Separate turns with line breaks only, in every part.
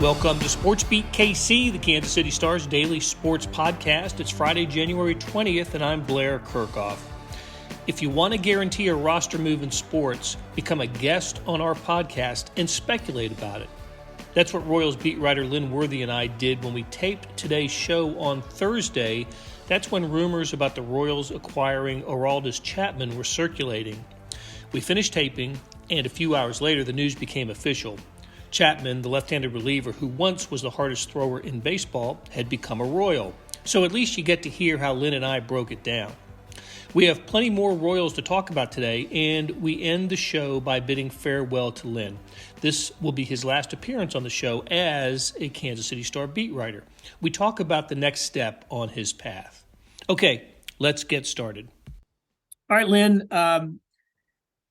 Welcome to Sports Beat KC, the Kansas City Star's daily sports podcast. It's Friday, January 20th, and I'm Blair Kirchhoff. If you want to guarantee a roster move in sports, become a guest on our podcast and speculate about it. That's what Royals beat writer Lynn Worthy and I did when we taped today's show on Thursday. That's when rumors about the Royals acquiring Aroldis Chapman were circulating. We finished taping, and a few hours later, the news became official. Chapman, the left-handed reliever who once was the hardest thrower in baseball, had become a Royal. So at least you get to hear how Lynn and I broke it down. We have plenty more Royals to talk about today, and we end the show by bidding farewell to Lynn. This will be his last appearance on the show as a Kansas City Star beat writer. We talk about the next step on his path. Okay, let's get started. All right, Lynn.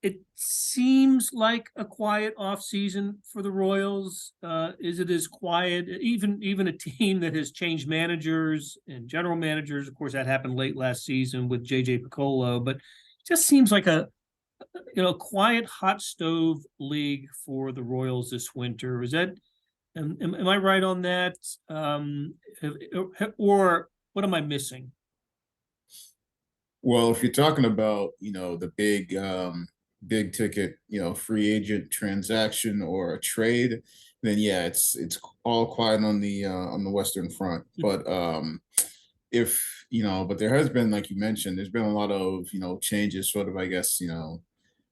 It seems like a quiet offseason for the Royals. Is it as quiet? Even a team that has changed managers and general managers, of course, that happened late last season with J.J. Piccolo, but it just seems like a quiet hot stove league for the Royals this winter. Is that am I right on that? Or what am I missing?
Well, if you're talking about, the big ticket, free agent transaction or a trade, then yeah, it's all quiet on the Western Front. But but there has been, like you mentioned, there's been a lot of changes, sort of, I guess,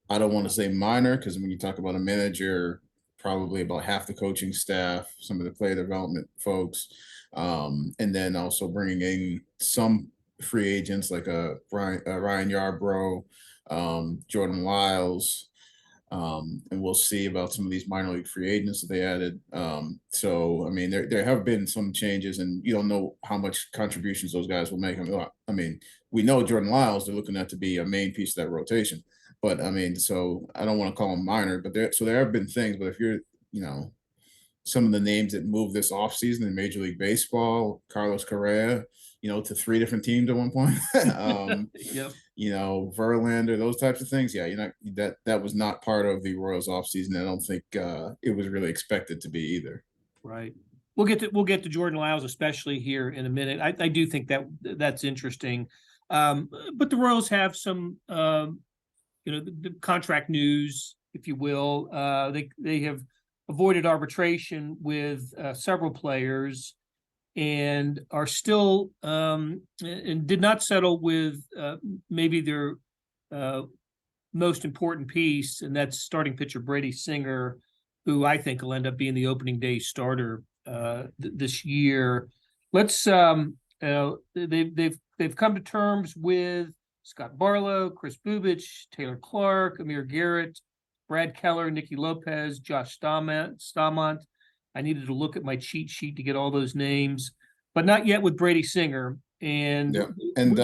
I don't want to say minor, because when you talk about a manager, probably about half the coaching staff, some of the player development folks, and then also bringing in some free agents like Ryan Yarbrough, Jordan Lyles, and we'll see about some of these minor league free agents that they added. So, I mean, there have been some changes, and you don't know how much contributions those guys will make. I mean, we know Jordan Lyles, they're looking at to be a main piece of that rotation. But, I mean, so I don't want to call them minor, but there have been things. But if you're, some of the names that moved this offseason in Major League Baseball, Carlos Correa, to 3 different teams at one point.
Yep.
Verlander, those types of things. Yeah, that was not part of the Royals offseason. I don't think it was really expected to be either.
Right. We'll get to Jordan Lyles, especially here in a minute. I do think that's interesting. But the Royals have some the contract news, if you will. They have avoided arbitration with several players, and are still and did not settle with maybe their most important piece, and that's starting pitcher Brady Singer, who I think will end up being the opening day starter this year. Let's they've come to terms with Scott Barlow, Chris Bubich, Taylor Clark, Amir Garrett, Brad Keller, Nicky Lopez, Josh Staumont. I needed to look at my cheat sheet to get all those names, but not yet with Brady Singer. And
and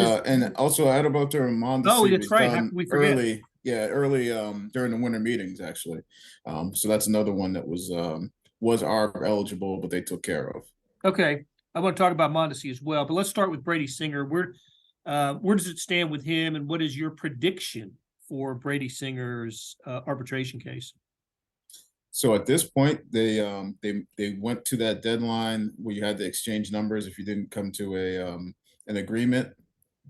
also Aldaberto Mondesi.
Oh, that's right. How
done
could we forget?
early during the winter meetings, actually. So that's another one that was ARB eligible, but they took care of.
Okay, I want to talk about Mondesi as well, but let's start with Brady Singer. Where does it stand with him, and what is your prediction for Brady Singer's arbitration case?
So at this point, they went to that deadline where you had to exchange numbers if you didn't come to an agreement.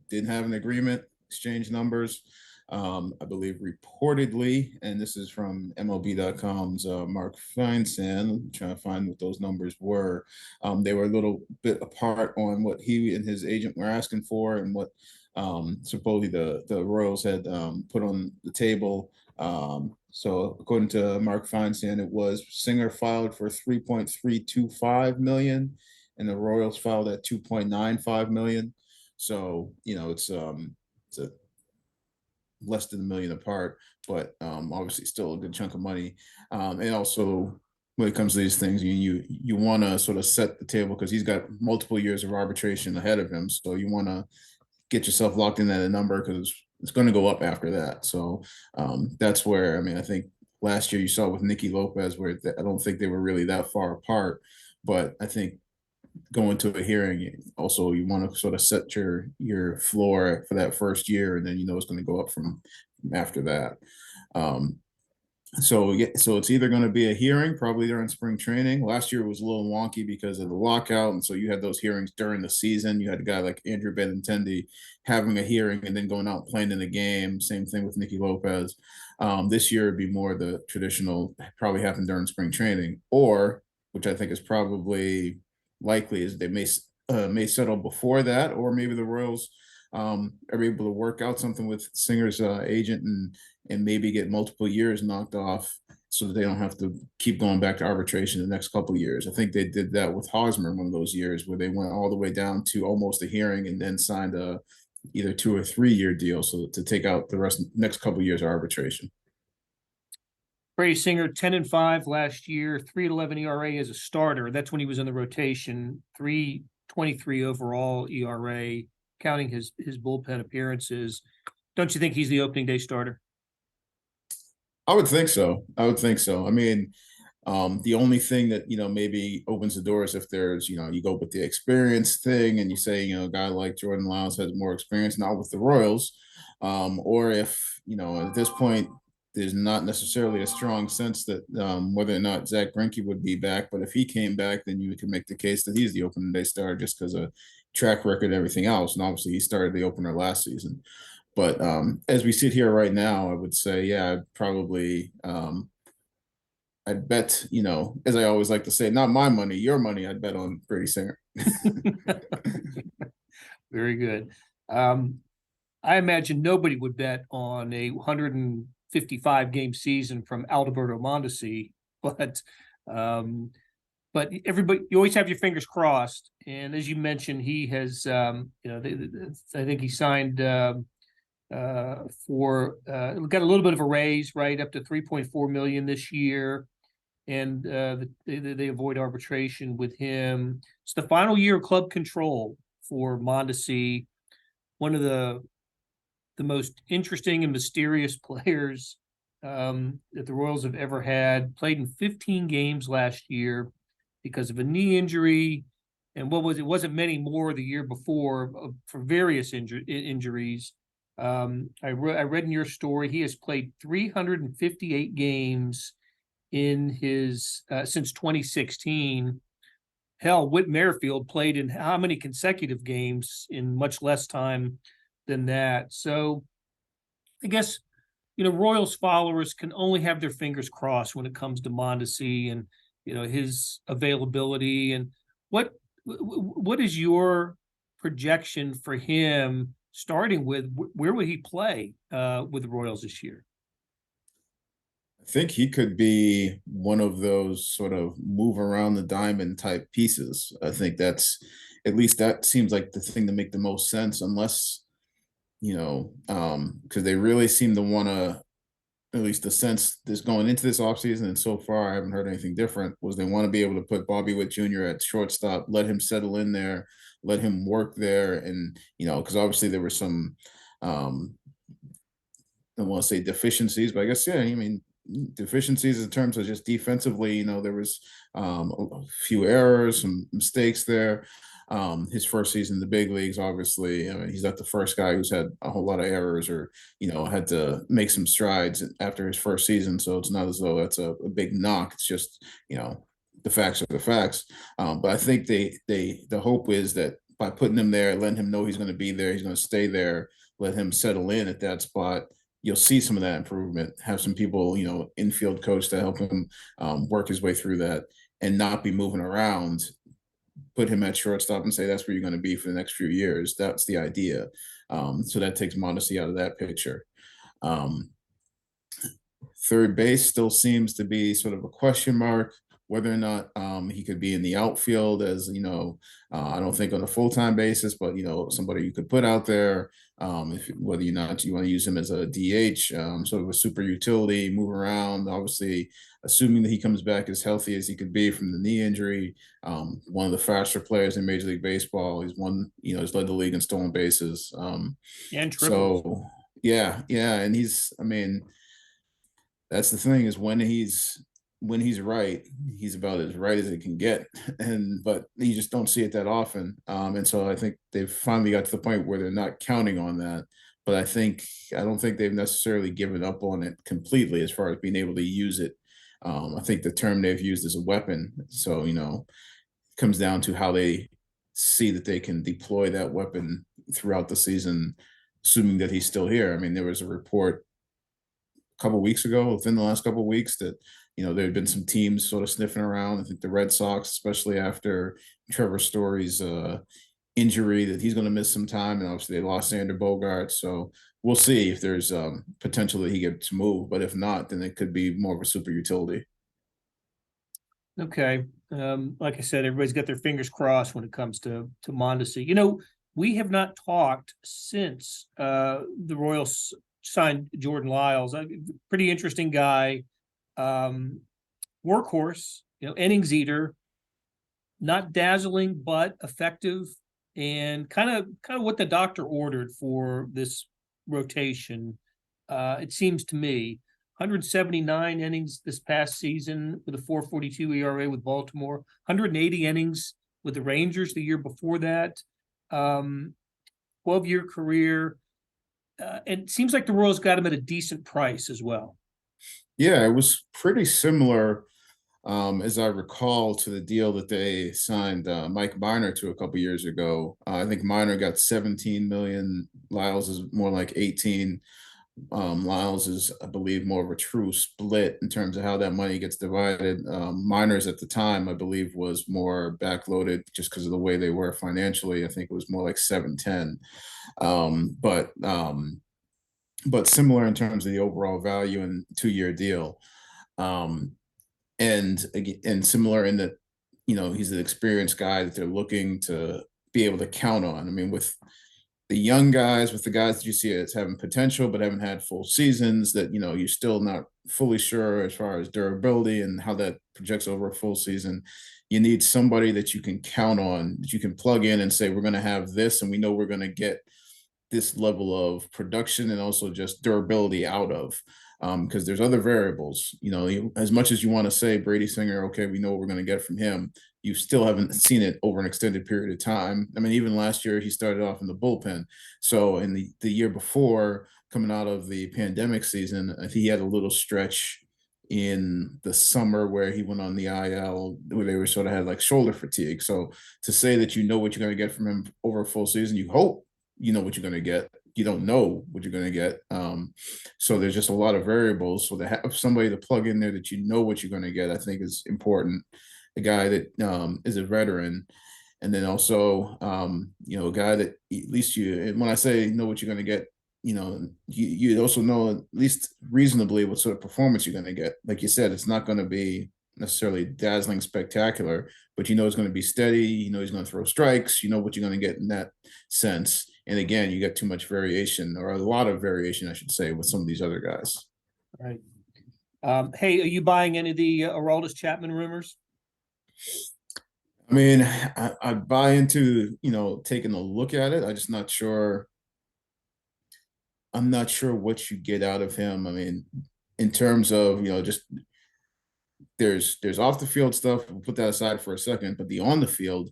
Didn't have an agreement, exchange numbers. I believe reportedly, and this is from MLB.com's Mark Feinsand, I'm trying to find what those numbers were. They were a little bit apart on what he and his agent were asking for, and what supposedly the Royals had put on the table. So according to Mark Feinsand, it was Singer filed for $3.325 million, and the Royals filed at $2.95 million. So it's a less than $1 million apart, but obviously still a good chunk of money. And also, when it comes to these things, you want to sort of set the table, because he's got multiple years of arbitration ahead of him. So you want to get yourself locked in at a number, because it's going to go up after that. So that's where, I mean, I think last year you saw with Nicky Lopez, where I don't think they were really that far apart. But I think going to a hearing, also you want to sort of set your floor for that first year, and then it's going to go up from after that. So yeah, so it's either going to be a hearing probably during spring training. Last year was a little wonky because of the lockout, and so you had those hearings during the season. You had a guy like Andrew Benintendi having a hearing and then going out and playing in the game. Same thing with Nicky Lopez. This year it'd be more the traditional, probably happen during spring training, or which I think is probably likely is they may settle before that, or maybe the Royals are able to work out something with Singer's agent and maybe get multiple years knocked off so that they don't have to keep going back to arbitration the next couple of years. I think they did that with Hosmer one of those years where they went all the way down to almost a hearing and then signed a either 2 or 3 year deal so to take out the rest next couple of years of arbitration.
Brady Singer, 10-5 last year, 3.11 ERA as a starter. That's when he was in the rotation. 3.23 overall ERA, counting his bullpen appearances. Don't you think he's the opening day starter?
I would think so. I would think so. I mean, the only thing that maybe opens the doors if there's you go with the experience thing and you say a guy like Jordan Lyles has more experience not with the Royals, or if at this point there's not necessarily a strong sense that whether or not Zach Greinke would be back, but if he came back, then you can make the case that he's the opening day starter just because of track record and everything else, and obviously he started the opener last season. But as we sit here right now, I would say, yeah, I'd probably I'd bet, as I always like to say, not my money, your money. I'd bet on Brady Singer.
Very good. I imagine nobody would bet on a 155 game season from Aldaberto Mondesi, but everybody, you always have your fingers crossed. And as you mentioned, he has, I think he signed for got a little bit of a raise, right, up to 3.4 million this year, and they avoid arbitration with him. It's the final year of club control for Mondesi, one of the most interesting and mysterious players that the Royals have ever had. Played in 15 games last year because of a knee injury, and it wasn't many more the year before for various injuries. I read in your story he has played 358 games in his since 2016. Hell, Whit Merrifield played in how many consecutive games in much less time than that? So I guess Royals followers can only have their fingers crossed when it comes to Mondesi and his availability. And what is your projection for him starting with? Where would he play with the Royals this year?
I think he could be one of those sort of move around the diamond type pieces. I think that's at least that seems like the thing to make the most sense, unless because they really seem to want to, at least the sense this going into this offseason, and so far I haven't heard anything different, was they want to be able to put Bobby Witt Jr. at shortstop, let him settle in there, let him work there, and because obviously there were some I don't want to say deficiencies, but I guess, yeah, I mean, deficiencies in terms of just defensively, there was a few errors, some mistakes there. His first season in the big leagues, obviously, I mean, he's not the first guy who's had a whole lot of errors or, had to make some strides after his first season. So it's not as though that's a big knock. It's just, the facts are the facts. But I think the hope is that by putting him there, letting him know he's going to be there, he's going to stay there, let him settle in at that spot, you'll see some of that improvement. Have some people, infield coach to help him work his way through that and not be moving around. Put him at shortstop and say that's where you're going to be for the next few years. That's the idea. So that takes Mondesi out of that picture. Third base still seems to be sort of a question mark whether or not he could be in the outfield as I don't think on a full-time basis, but somebody you could put out there, if whether or not you want to use him as a DH, sort of a super utility, move around. Obviously, assuming that he comes back as healthy as he could be from the knee injury, one of the faster players in Major League Baseball. He's led the league in stolen bases.
And triples.
So yeah, and I mean, that's the thing is when he's right, he's about as right as it can get. But you just don't see it that often. And so I think they've finally got to the point where they're not counting on that. but I don't think they've necessarily given up on it completely as far as being able to use it. I think the term they've used is a weapon. So, it comes down to how they see that they can deploy that weapon throughout the season, assuming that he's still here. I mean, there was a report a couple of weeks ago, within the last couple of weeks, that there had been some teams sort of sniffing around. I think the Red Sox, especially after Trevor Story's injury, that he's going to miss some time, and obviously they lost Sander Bogart. So we'll see if there's potential that he gets moved, but if not, then it could be more of a super utility.
Okay. Like I said, everybody's got their fingers crossed when it comes to Mondesi. We have not talked since the Royals signed Jordan Lyles. A pretty interesting guy, workhorse, innings eater, not dazzling but effective, and kind of what the doctor ordered for this rotation. It seems to me 179 innings this past season with a 4.42 ERA with Baltimore, 180 innings with the Rangers the year before that, 12-year career. And it seems like the Royals got him at a decent price as well.
Yeah, it was pretty similar, as I recall, to the deal that they signed Mike Minor to a couple years ago. I think Minor got 17 million. Lyles is more like 18. Lyles is, I believe, more of a true split in terms of how that money gets divided. Miners at the time, I believe, was more backloaded just because of the way they were financially. I think it was more like 7-10. But similar in terms of the overall value and 2-year deal. Um, and similar in that, he's an experienced guy that they're looking to be able to count on. I mean, with the young guys, with the guys that you see as having potential but haven't had full seasons, that you're still not fully sure as far as durability and how that projects over a full season. You need somebody that you can count on, that you can plug in and say, we're going to have this, and we know we're going to get this level of production and also just durability out of. Because there's other variables. As much as you want to say Brady Singer, okay, we know what we're going to get from him, you still haven't seen it over an extended period of time. I mean, even last year he started off in the bullpen. So in the year before, coming out of the pandemic season, I think he had a little stretch in the summer where he went on the IL, where they were sort of had like shoulder fatigue. So to say that you know what you're going to get from him over a full season, you hope you know what you're going to get. You don't know what you're going to get. So there's just a lot of variables. So to have somebody to plug in there that you know what you're going to get, I think is important. A guy that is a veteran, and then also a guy that at least when I say know what you're going to get, you also know at least reasonably what sort of performance you're going to get. Like you said, it's not going to be necessarily dazzling spectacular, but it's going to be steady. He's going to throw strikes. You know what you're going to get in that sense. And again, you get too much variation, or a lot of variation, I should say, with some of these other guys.
Right. Hey, are you buying any of the Aroldis Chapman rumors?
I mean, I buy into, taking a look at it. I'm just not sure. I'm not sure what you get out of him. I mean, in terms of, just there's off the field stuff. We'll put that aside for a second, but the on the field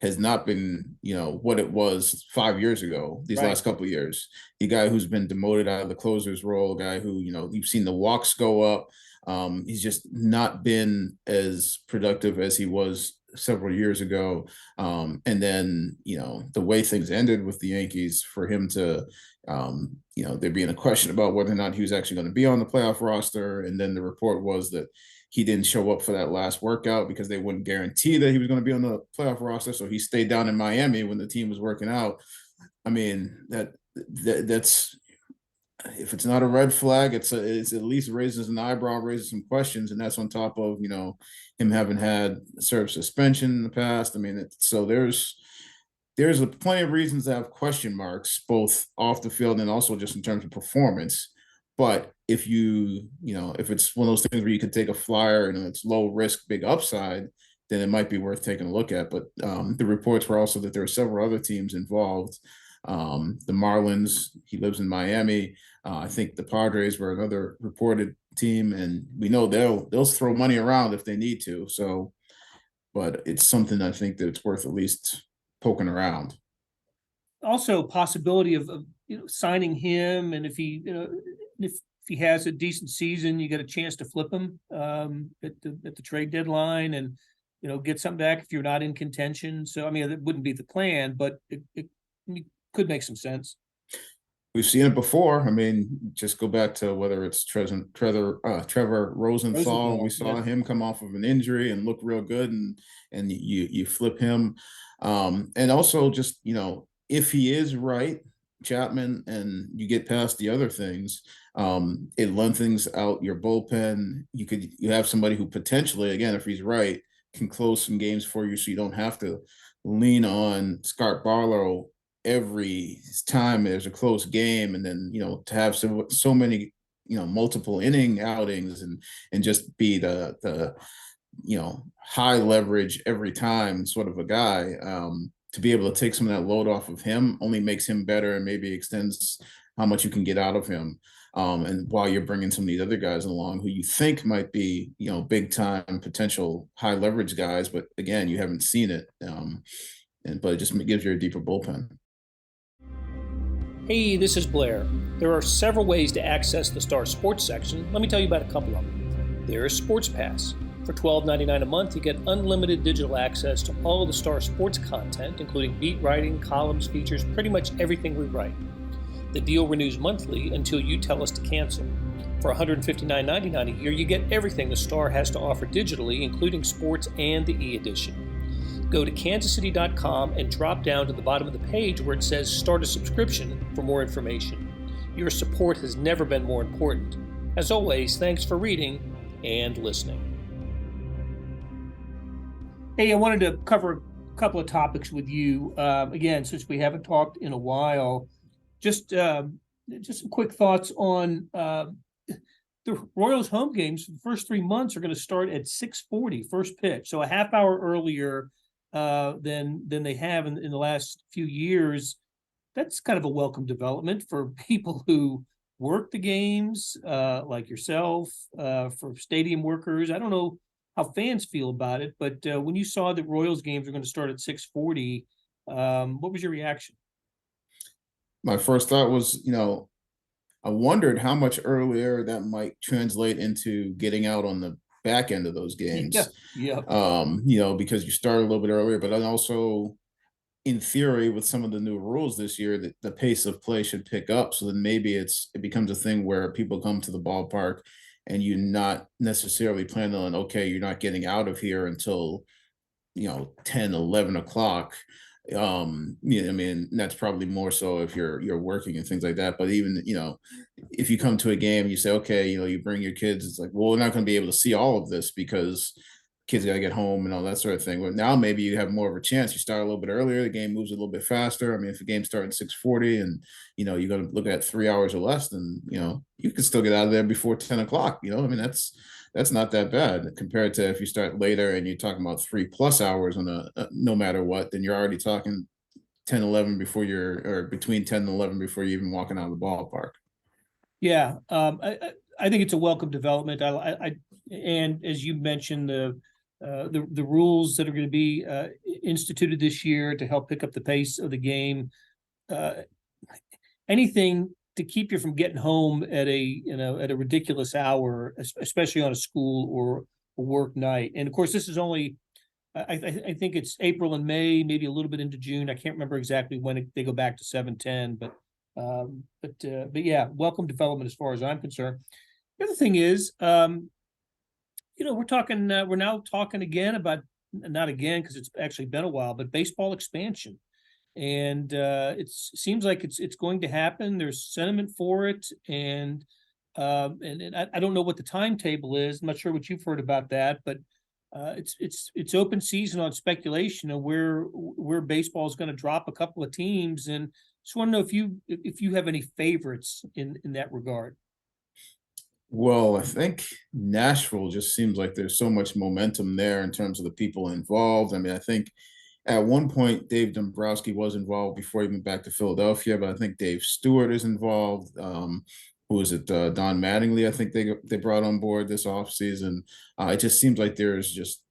has not been, what it was 5 years ago, these
Right.
last couple of years. The guy who's been demoted out of the closer's role, a guy who, you've seen the walks go up. He's just not been as productive as he was several years ago. And then, the way things ended with the Yankees, for him to, there being a question about whether or not he was actually going to be on the playoff roster. And then the report was that he didn't show up for that last workout because they wouldn't guarantee that he was going to be on the playoff roster. So he stayed down in Miami when the team was working out. I mean, that's, if it's not a red flag, it's at least raises an eyebrow, raises some questions, and that's on top of him having had served suspension in the past. I mean, so there's plenty of reasons to have question marks, both off the field and also just in terms of performance. But if if it's one of those things where you could take a flyer and it's low risk, big upside, then it might be worth taking a look at. But the reports were also that there were several other teams involved. The Marlins, he lives in Miami. I think the Padres were another reported team, and we know they'll throw money around if they need to. So, but it's something I think that it's worth at least poking around.
also possibility of signing him, and if he if he has a decent season, you get a chance to flip him at the trade deadline, and get something back if you're not in contention. So I mean, that wouldn't be the plan, but it could make some sense.
We've seen it before. I mean, just go back to whether it's Trevor Rosenthal. We saw him come off of an injury and look real good, and you flip him. And also just, if he is right, Chapman, and you get past the other things, it lengthens out your bullpen. You have somebody who potentially, again, if he's right, can close some games for you, so you don't have to lean on Scott Barlow every time there's a close game, and then to have so many multiple inning outings and just be the high leverage every time sort of a guy, to be able to take some of that load off of him only makes him better and maybe extends how much you can get out of him. And while you're bringing some of these other guys along who you think might be, big time potential high leverage guys, but again, you haven't seen it. But it just gives you a deeper bullpen.
Hey, this is Blair. There are several ways to access the Star Sports section. Let me tell you about a couple of them. There is Sports Pass. For $12.99 a month, you get unlimited digital access to all of the Star Sports content, including beat writing, columns, features, pretty much everything we write. The deal renews monthly until you tell us to cancel. For $159.99 a year, you get everything the Star has to offer digitally, including sports and the e-edition. Go to kansascity.com and drop down to the bottom of the page where it says Start a Subscription for more information. Your support has never been more important. As always, thanks for reading and listening. Hey, I wanted to cover a couple of topics with you. Again, since we haven't talked in a while, just some quick thoughts on the Royals home games. The first 3 months are going to start at 6:40 first pitch, so a half hour earlier than they have in the last few years. That's kind of a welcome development for people who work the games, like yourself, for stadium workers. I don't know how fans feel about it, but when you saw that Royals games are going to start at 6:40, what was your reaction?
My first thought was, I wondered how much earlier that might translate into getting out on the back end of those games.
Yeah.
Because you start a little bit earlier, but then also in theory, with some of the new rules this year, that the pace of play should pick up. So then maybe it becomes a thing where people come to the ballpark and you're not necessarily planning on, okay, you're not getting out of here until 10, 11 o'clock. I mean, that's probably more so if you're working and things like that. But even, if you come to a game and you say, okay, you bring your kids, it's like, well, we're not going to be able to see all of this because kids got to get home and all that sort of thing. But now maybe you have more of a chance. You start a little bit earlier, the game moves a little bit faster. I mean, if the game starts at 6:40 and, you're going to look at 3 hours or less, then, you can still get out of there before 10 o'clock. I mean, that's not that bad compared to if you start later and you're talking about 3+ hours on no matter what, then you're already talking 10, 11 or between 10 and 11 before you're even walking out of the ballpark.
Yeah. I think it's a welcome development. And as you mentioned, the rules that are going to be instituted this year to help pick up the pace of the game, anything to keep you from getting home at a ridiculous hour, especially on a school or a work night. And of course, this is only, I think it's April and May, maybe a little bit into June. I can't remember exactly when they go back to 7:10, but yeah, welcome development as far as I'm concerned. The other thing is, we're now talking again about, not again because it's actually been a while, but baseball expansion. And it seems like it's going to happen. There's sentiment for it, and I don't know what the timetable is. I'm not sure what you've heard about that, but it's open season on speculation of where baseball is going to drop a couple of teams, and just want to know if you have any favorites in that regard.
Well, I think Nashville just seems like there's so much momentum there in terms of the people involved. I mean, I think at one point, Dave Dombrowski was involved before he went back to Philadelphia, but I think Dave Stewart is involved. Who is it? Don Mattingly, I think they brought on board this offseason. It just seems like there's just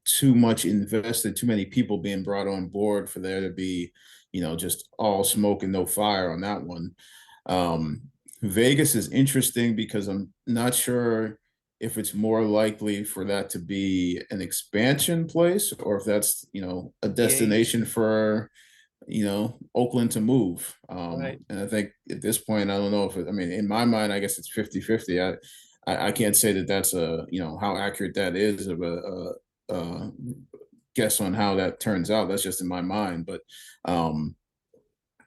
too much invested, too many people being brought on board for there to be, just all smoke and no fire on that one. Um, Vegas is interesting because I'm not sure if it's more likely for that to be an expansion place or if that's, a
The A's,
destination for, Oakland to move.
right?
And I think at this point, I don't know if I mean, in my mind, I guess it's 50-50. I can't say that that's how accurate that is of a guess on how that turns out. That's just in my mind. But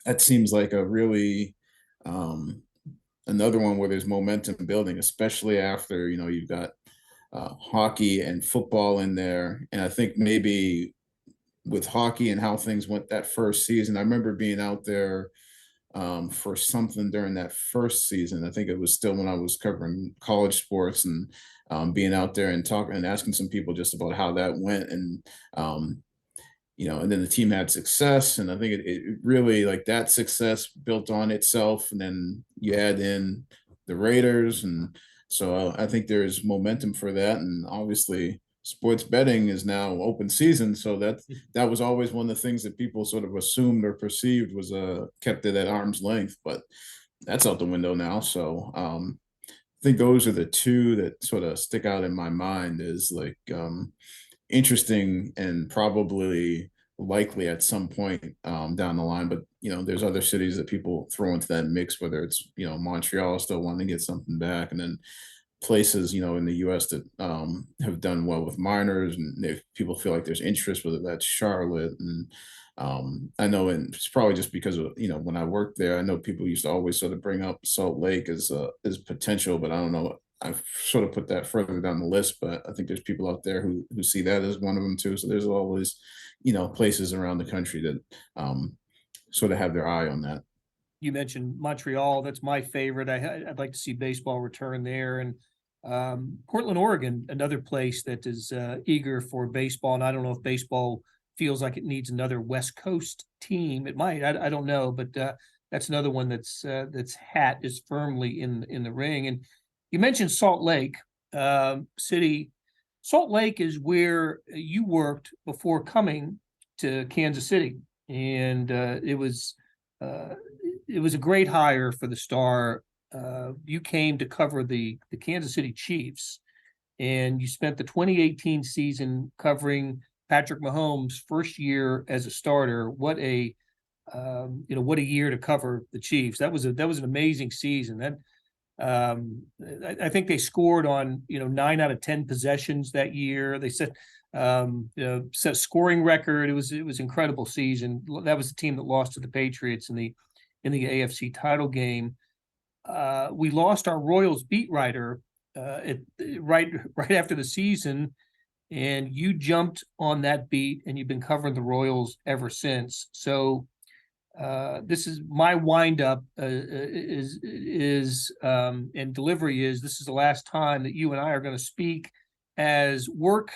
that seems like a really, um, another one where there's momentum building, especially after, you've got hockey and football in there. And I think maybe with hockey and how things went that first season, I remember being out there for something during that first season. I think it was still when I was covering college sports and being out there and talking and asking some people just about how that went. And and then the team had success, and I think it really, like, that success built on itself, and then you add in the Raiders, and so I think there's momentum for that, and obviously sports betting is now open season, so that was always one of the things that people sort of assumed or perceived was kept it at arm's length, but that's out the window now. So I think those are the two that sort of stick out in my mind as like interesting and probably likely at some point down the line. But there's other cities that people throw into that mix, whether it's Montreal still wanting to get something back, and then places in the U.S. that have done well with minors, and if people feel like there's interest, whether that's Charlotte. And I know, and it's probably just because of when I worked there, I know people used to always sort of bring up Salt Lake as potential, but I don't know. I've sort of put that further down the list, but I think there's people out there who see that as one of them too. So there's always places around the country that sort of have their eye on that.
You mentioned Montreal. That's my favorite. I'd like to see baseball return there. And Portland, Oregon, another place that is eager for baseball. And I don't know if baseball feels like it needs another West Coast team. It might. I don't know, but that's another one that's hat is firmly in the ring. And you mentioned Salt Lake City. Salt Lake is where you worked before coming to Kansas City, and it was a great hire for the Star. You came to cover the Kansas City Chiefs, and you spent the 2018 season covering Patrick Mahomes' first year as a starter. What a what a year to cover the Chiefs. That was an amazing season. That I think they scored on 9 out of 10 possessions that year. They set set a scoring record. It was incredible season. That was the team that lost to the Patriots in the AFC title game. We lost our Royals beat writer right after the season, and you jumped on that beat, and you've been covering the Royals ever since. So this is my windup and delivery is this is the last time that you and I are going to speak as work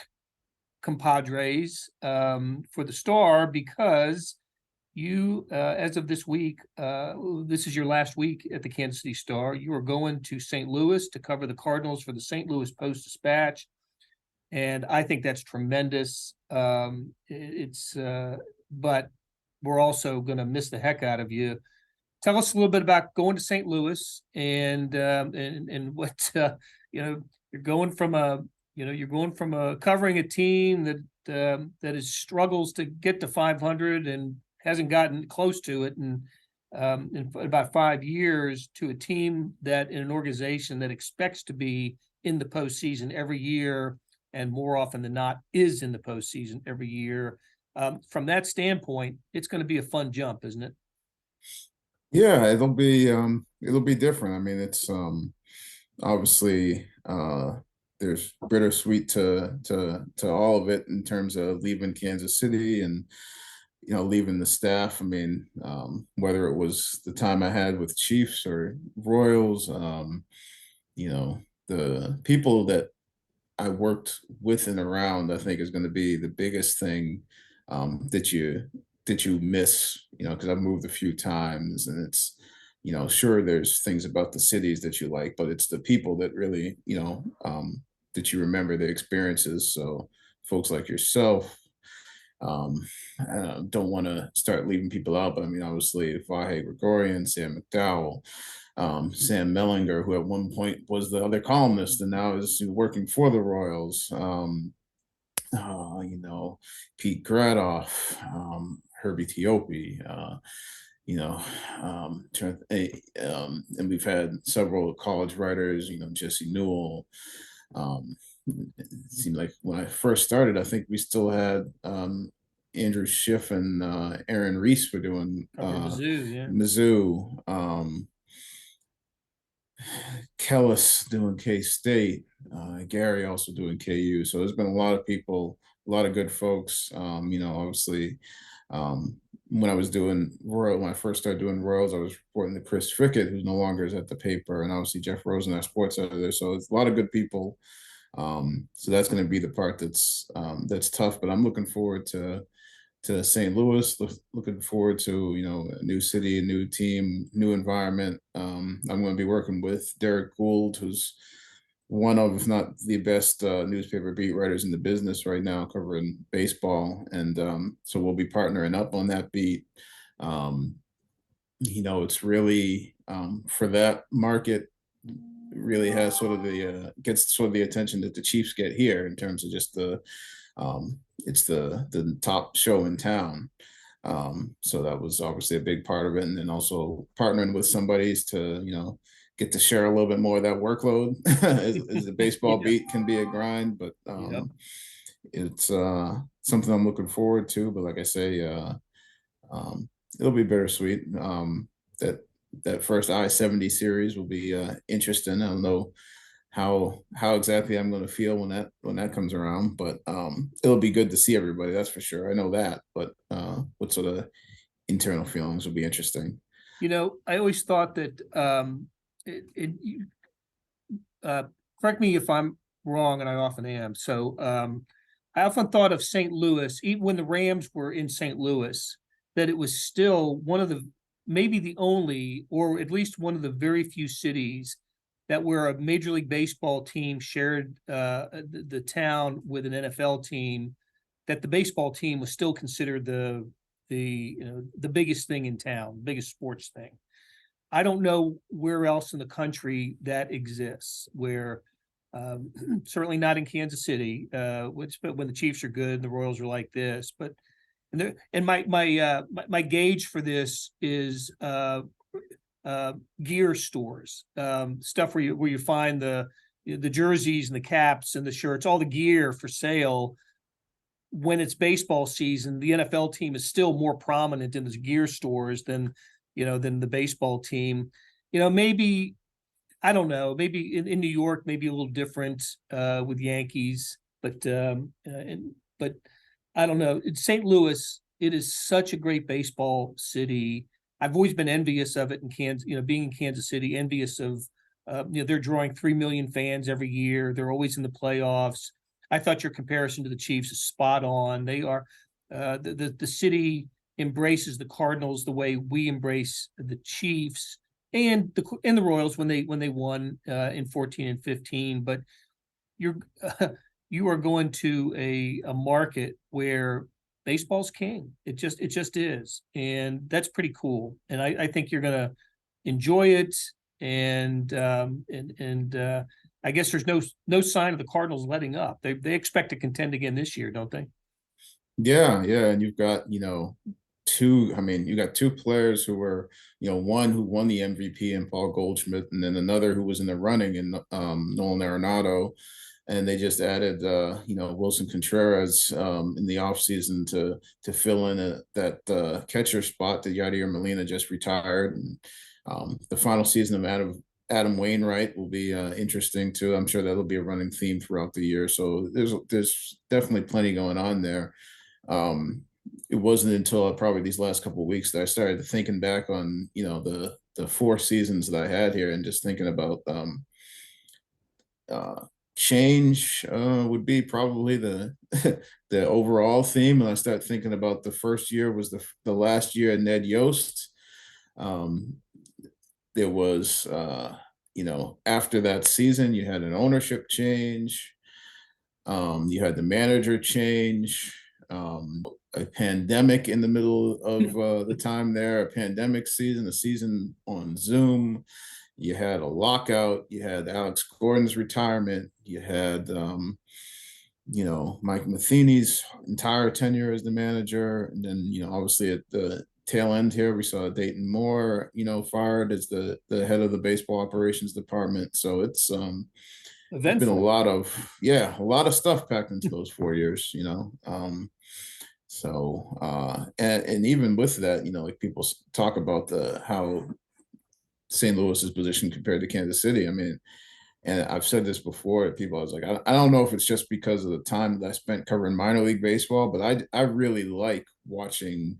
compadres for the Star, because you, as of this week, this is your last week at the Kansas City Star. You are going to St. Louis to cover the Cardinals for the St. Louis Post-Dispatch, and I think that's tremendous. But we're also going to miss the heck out of you. Tell us a little bit about going to St. Louis and what you're going from covering a team that is struggles to get to 500 and hasn't gotten close to it in about 5 years, to a team that in an organization that expects to be in the postseason every year, and more often than not is in the postseason every year. From that standpoint, it's going to be a fun jump, isn't it?
Yeah, it'll be different. I mean, it's obviously there's bittersweet to all of it in terms of leaving Kansas City and leaving the staff. I mean, whether it was the time I had with Chiefs or Royals, the people that I worked with and around, I think is going to be the biggest thing that you miss, because I've moved a few times, and it's, sure, there's things about the cities that you like, but it's the people that really, that you remember the experiences. So folks like yourself. I don't want to start leaving people out, but I mean, obviously, Vahe Gregorian, Sam McDowell, Sam Mellinger, who at one point was the other columnist and now is working for the Royals. You know, Pete Gradoff, Herbie Teope, you know, and we've had several college writers, you know, Jesse Newell. It seemed like when I first started, I think we still had Andrew Schiff and Aaron Reese were doing
From Mizzou, yeah.
Mizzou. Kellis doing K-State, Gary also doing KU. So there's been a lot of people, a lot of good folks. You know, obviously, when I was doing Royal, when I first started doing Royals, I was reporting to Chris Fickett, who's no longer is at the paper, and obviously Jeff Rosen, our sports editor. So it's a lot of good people. So that's going to be the part that's tough. But I'm looking forward to St. Louis. Looking forward to, you know, a new city, a new team, new environment. I'm going to be working with Derek Gould, who's one of, if not the best newspaper beat writers in the business right now, covering baseball. And so we'll be partnering up on that beat. You know, it's really for that market, really has sort of the gets sort of the attention that the Chiefs get here in terms of just the it's the top show in town. So that was obviously a big part of it, and then also partnering with somebody's to, you know, get to share a little bit more of that workload. as the baseball
Yeah.
beat can be a grind, but it's something I'm looking forward to. But like I say, it'll be bittersweet. That that first I-70 series will be interesting. I don't know how exactly I'm going to feel when that comes around, but it'll be good to see everybody. That's for sure. I know that, but what sort of internal feelings will be interesting.
You know, I always thought that correct me if I'm wrong, and I often am. So I often thought of St. Louis, even when the Rams were in St. Louis, that it was still one of the, maybe the only, or at least one of the very few cities that where a Major League Baseball team shared the town with an NFL team, that the baseball team was still considered the biggest thing in town, biggest sports thing. I don't know where else in the country that exists, where certainly not in Kansas City, which but when the Chiefs are good and the Royals are like this. But and my gauge for this is gear stores, stuff where you find the jerseys and the caps and the shirts, all the gear for sale. When it's baseball season, the NFL team is still more prominent in the gear stores than the baseball team. You know, maybe I don't know. Maybe in New York, maybe a little different with Yankees, but I don't know. In St. Louis, it is such a great baseball city. I've always been envious of it in Kansas. You know, being in Kansas City, envious of they're drawing 3 million fans every year. They're always in the playoffs. I thought your comparison to the Chiefs is spot on. They are the city embraces the Cardinals the way we embrace the Chiefs and the Royals when they won in 14 and 15. But you're you are going to a market where baseball's king. It just is, and that's pretty cool. And I think you're gonna enjoy it. And I guess there's no sign of the Cardinals letting up. They expect to contend again this year, don't they?
Yeah, yeah, and you've got, you know, two. I mean, you got two players who were, you know, one who won the MVP in Paul Goldschmidt, and then another who was in the running in Nolan Arenado, and they just added, you know, Wilson Contreras in the offseason to fill in that catcher spot that Yadier Molina just retired. And the final season of Adam Wainwright will be interesting too. I'm sure that'll be a running theme throughout the year. So there's definitely plenty going on there. It wasn't until probably these last couple of weeks that I started thinking back on, you know, the 4 seasons that I had here, and just thinking about change would be probably the the overall theme. And I start thinking about the first year was the last year of Ned Yost. Um, there was you know, after that season, you had an ownership change. You had the manager change, a pandemic in the middle of the time there, a pandemic season, a season on Zoom. You had a lockout. You had Alex Gordon's retirement. You had, Mike Matheny's entire tenure as the manager. And then, obviously at the tail end here, we saw Dayton Moore, fired as the head of the baseball operations department. So it's been a lot of stuff packed into those 4 years, and even with that, like people talk about how St. Louis's position compared to Kansas City. I mean, and I've said this before to people. I was like, I don't know if it's just because of the time that I spent covering minor league baseball, but I really like watching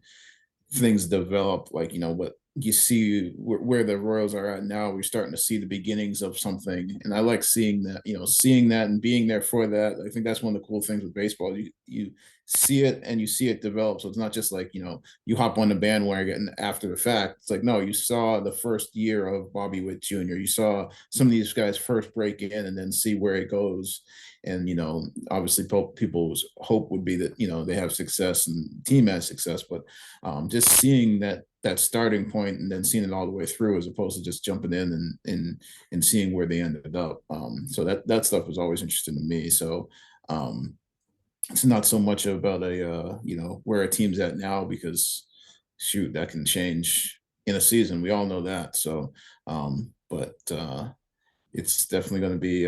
things develop. Like, what you see where the Royals are at now, we're starting to see the beginnings of something, and I like seeing that, seeing that and being there for that. I think that's one of the cool things with baseball. You see it and you see it develop. So it's not just like, you hop on the bandwagon after the fact. It's like, no, you saw the first year of Bobby Witt Jr. You saw some of these guys first break in and then see where it goes. And, obviously people's hope would be that, they have success and the team has success, but just seeing that starting point and then seeing it all the way through, as opposed to just jumping in and seeing where they ended up. So that stuff was always interesting to me. So it's not so much about where a team's at now, because shoot, that can change in a season. We all know that. So, but it's definitely going to be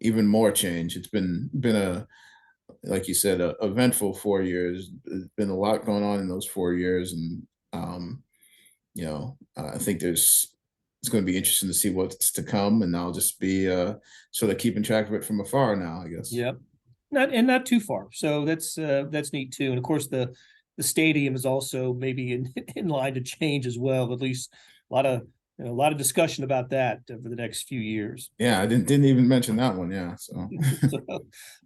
even more change. It's been like you said, a eventful 4 years. There's been a lot going on in those 4 years, and I think it's going to be interesting to see what's to come, and I'll just be sort of keeping track of it from afar now, I guess.
Yep, not too far. So that's neat too. And of course, the stadium is also maybe in line to change as well. At least a lot of discussion about that for the next few years.
Yeah, I didn't even mention that one. Yeah, so.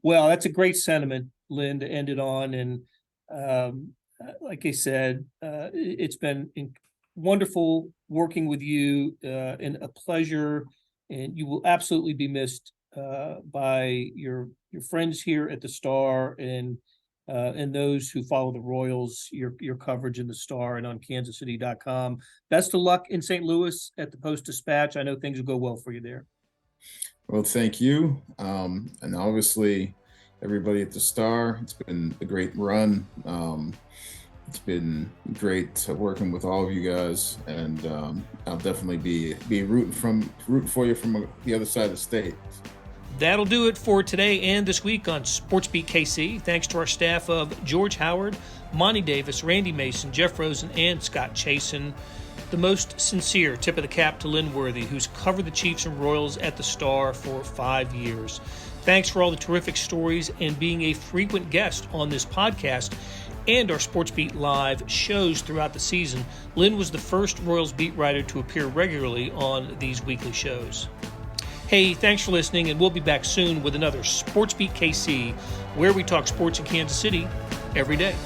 Well, that's a great sentiment, Lynn, to end it on. And like I said, it's been wonderful working with you, and a pleasure. And you will absolutely be missed by your friends here at the Star, and those who follow the Royals, your coverage in the Star and on kansascity.com. Best of luck in St. Louis at the Post-Dispatch. I know things will go well for you there.
Well, thank you. And obviously everybody at the Star, it's been a great run. It's been great working with all of you guys, and I'll definitely be rooting for you from the other side of the state.
That'll do it for today and this week on SportsBeat KC. Thanks to our staff of George Howard, Monty Davis, Randy Mason, Jeff Rosen, and Scott Chasen. The most sincere tip of the cap to Lynn Worthy, who's covered the Chiefs and Royals at the Star for 5 years. Thanks for all the terrific stories and being a frequent guest on this podcast and our SportsBeat Live shows throughout the season. Lynn was the first Royals beat writer to appear regularly on these weekly shows. Hey, thanks for listening, and we'll be back soon with another SportsBeat KC, where we talk sports in Kansas City every day.